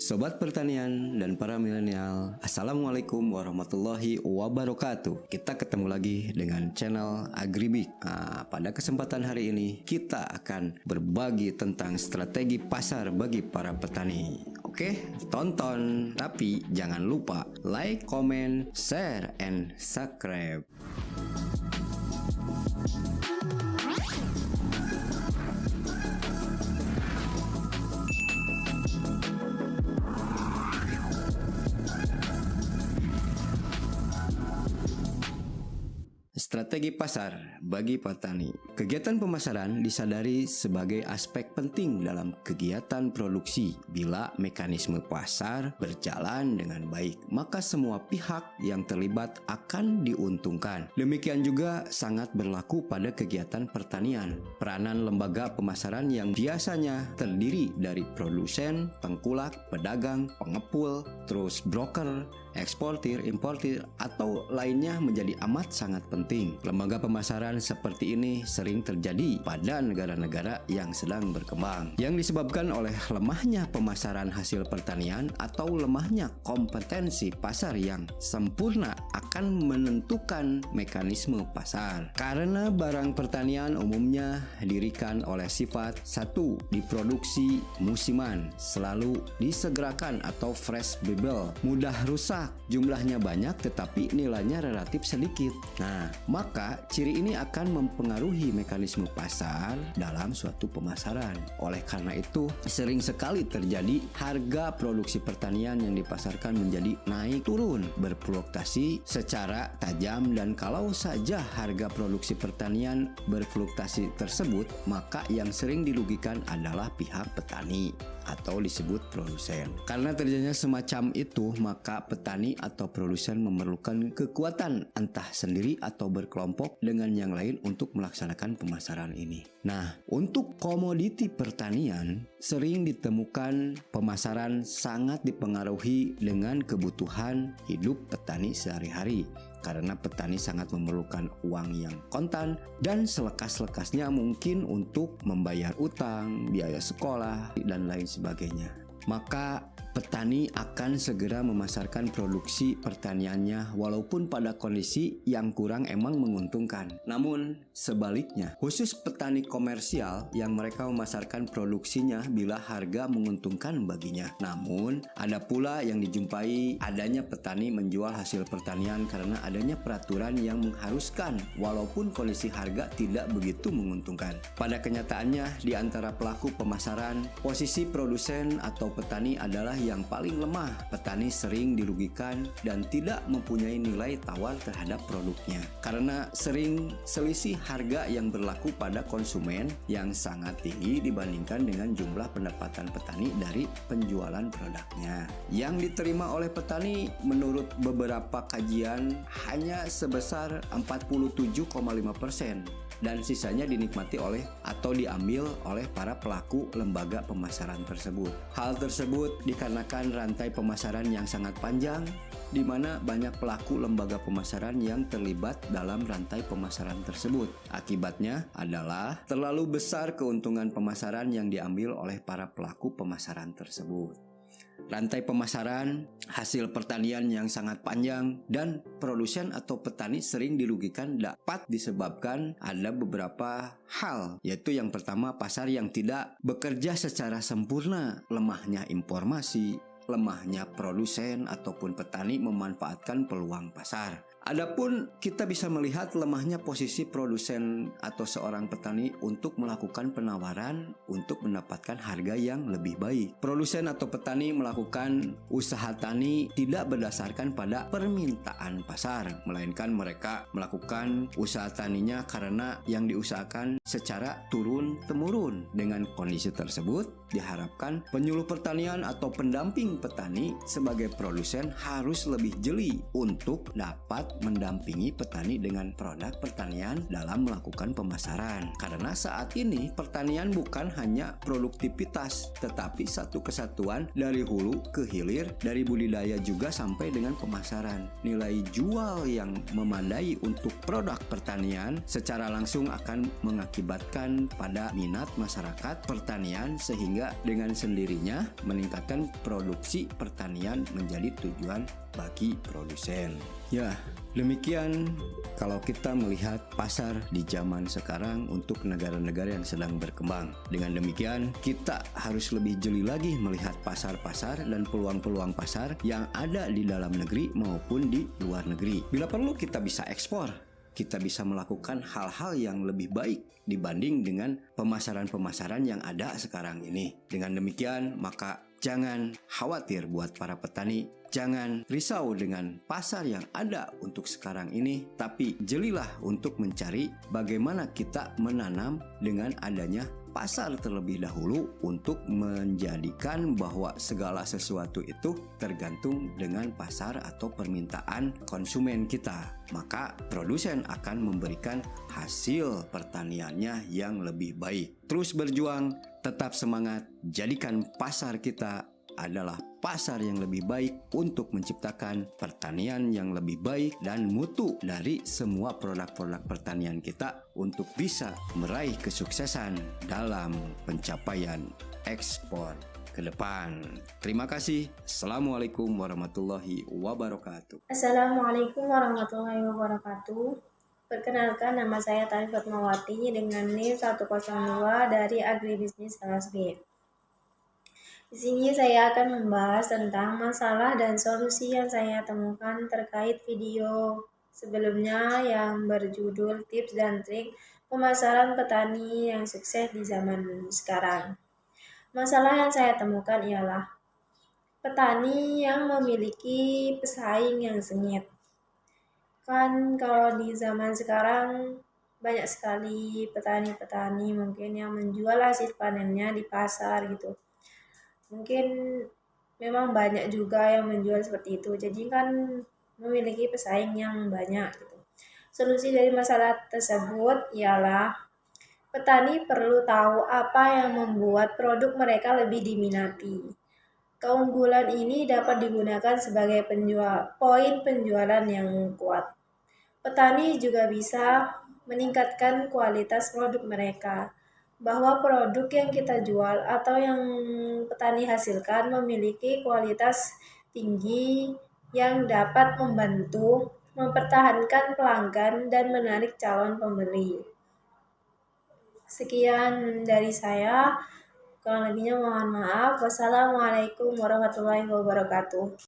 Sobat pertanian dan para milenial, Assalamualaikum warahmatullahi wabarakatuh. Kita ketemu lagi dengan channel Agribik. Pada kesempatan hari ini kita akan berbagi tentang strategi pasar bagi para petani. Oke, tonton, tapi jangan lupa like, comment, share, and subscribe. Strategi pasar bagi petani. Kegiatan pemasaran disadari sebagai aspek penting dalam kegiatan produksi. Bila mekanisme pasar berjalan dengan baik, maka semua pihak yang terlibat akan diuntungkan. Demikian juga sangat berlaku pada kegiatan pertanian. Peranan lembaga pemasaran yang biasanya terdiri dari produsen, tengkulak, pedagang, pengepul, terus broker, eksportir, importir, atau lainnya menjadi amat sangat penting. Lembaga pemasaran seperti ini sering terjadi pada negara-negara yang sedang berkembang, yang disebabkan oleh lemahnya pemasaran hasil pertanian atau lemahnya kompetensi pasar yang sempurna akan menentukan mekanisme pasar. Karena barang pertanian umumnya didirikan oleh sifat satu, diproduksi musiman, selalu disegerakan atau fresh bubble, mudah rusak, jumlahnya banyak tetapi nilainya relatif sedikit. Nah, maka ciri ini akan mempengaruhi mekanisme pasar dalam suatu pemasaran. Oleh karena itu, sering sekali terjadi harga produksi pertanian yang dipasarkan menjadi naik turun, berfluktuasi secara tajam, dan kalau saja harga produksi pertanian berfluktuasi tersebut, maka yang sering dirugikan adalah pihak petani atau disebut produsen. Karena terjadinya semacam itu, maka petani atau produsen memerlukan kekuatan entah sendiri atau berkelompok dengan yang lain untuk melaksanakan pemasaran ini. Nah, untuk komoditi pertanian sering ditemukan pemasaran sangat dipengaruhi dengan kebutuhan hidup petani sehari-hari. Karena petani sangat memerlukan uang yang kontan dan selekas-lekasnya mungkin untuk membayar utang, biaya sekolah, dan lain sebagainya. Maka petani akan segera memasarkan produksi pertaniannya walaupun pada kondisi yang kurang emang menguntungkan. Namun sebaliknya, khusus petani komersial yang mereka memasarkan produksinya bila harga menguntungkan baginya. Namun ada pula yang dijumpai adanya petani menjual hasil pertanian karena adanya peraturan yang mengharuskan walaupun kondisi harga tidak begitu menguntungkan. Pada kenyataannya, di antara pelaku pemasaran, posisi produsen atau petani adalah yang paling lemah. Petani sering dirugikan dan tidak mempunyai nilai tawar terhadap produknya karena sering selisih harga yang berlaku pada konsumen yang sangat tinggi dibandingkan dengan jumlah pendapatan petani dari penjualan produknya. Yang diterima oleh petani menurut beberapa kajian hanya sebesar 47,5%. Dan sisanya dinikmati oleh atau diambil oleh para pelaku lembaga pemasaran tersebut. Hal tersebut dikarenakan rantai pemasaran yang sangat panjang, di mana banyak pelaku lembaga pemasaran yang terlibat dalam rantai pemasaran tersebut. Akibatnya adalah terlalu besar keuntungan pemasaran yang diambil oleh para pelaku pemasaran tersebut. Rantai pemasaran hasil pertanian yang sangat panjang dan produsen atau petani sering dirugikan dapat disebabkan ada beberapa hal, yaitu yang pertama, pasar yang tidak bekerja secara sempurna, lemahnya informasi, lemahnya produsen ataupun petani memanfaatkan peluang pasar. Adapun kita bisa melihat lemahnya posisi produsen atau seorang petani untuk melakukan penawaran untuk mendapatkan harga yang lebih baik. Produsen atau petani melakukan usaha tani tidak berdasarkan pada permintaan pasar, melainkan mereka melakukan usaha taninya karena yang diusahakan secara turun-temurun. Dengan kondisi tersebut, diharapkan penyuluh pertanian atau pendamping petani sebagai produsen harus lebih jeli untuk dapat mendampingi petani dengan produk pertanian dalam melakukan pemasaran. Karena saat ini pertanian bukan hanya produktivitas, tetapi satu kesatuan dari hulu ke hilir, dari budidaya juga sampai dengan pemasaran. Nilai jual yang memadai untuk produk pertanian secara langsung akan mengakibatkan pada minat masyarakat pertanian sehingga sehingga dengan sendirinya meningkatkan produksi pertanian menjadi tujuan bagi produsen. Ya, demikian kalau kita melihat pasar di zaman sekarang untuk negara-negara yang sedang berkembang. Dengan demikian, kita harus lebih jeli lagi melihat pasar-pasar dan peluang-peluang pasar yang ada di dalam negeri maupun di luar negeri. Bila perlu kita bisa ekspor, kita bisa melakukan hal-hal yang lebih baik dibanding dengan pemasaran-pemasaran yang ada sekarang ini. Dengan demikian, maka jangan khawatir buat para petani, jangan risau dengan pasar yang ada untuk sekarang ini, tapi jelilah untuk mencari bagaimana kita menanam dengan adanya pasar terlebih dahulu untuk menjadikan bahwa segala sesuatu itu tergantung dengan pasar atau permintaan konsumen kita. Maka produsen akan memberikan hasil pertaniannya yang lebih baik. Terus berjuang, tetap semangat, jadikan pasar kita adalah pasar yang lebih baik untuk menciptakan pertanian yang lebih baik dan mutu dari semua produk-produk pertanian kita untuk bisa meraih kesuksesan dalam pencapaian ekspor ke depan. Terima kasih. Assalamualaikum warahmatullahi wabarakatuh. Assalamualaikum warahmatullahi wabarakatuh. Perkenalkan, nama saya Tani Fatmawati dengan NIM 102 dari Agribisnis kelas B. Di sini saya akan membahas tentang masalah dan solusi yang saya temukan terkait video sebelumnya yang berjudul Tips dan Trik Pemasaran Petani yang Sukses di Zaman Sekarang. Masalah yang saya temukan ialah petani yang memiliki pesaing yang sengit. Kan kalau di zaman sekarang banyak sekali petani-petani mungkin yang menjual hasil panennya di pasar gitu. Mungkin memang banyak juga yang menjual seperti itu. Jadi kan memiliki pesaing yang banyak gitu. Solusi dari masalah tersebut ialah petani perlu tahu apa yang membuat produk mereka lebih diminati. Keunggulan ini dapat digunakan sebagai poin penjualan yang kuat. Petani juga bisa meningkatkan kualitas produk mereka, bahwa produk yang kita jual atau yang petani hasilkan memiliki kualitas tinggi yang dapat membantu mempertahankan pelanggan dan menarik calon pembeli. Sekian dari saya, kurang lebihnya mohon maaf. Wassalamualaikum warahmatullahi wabarakatuh.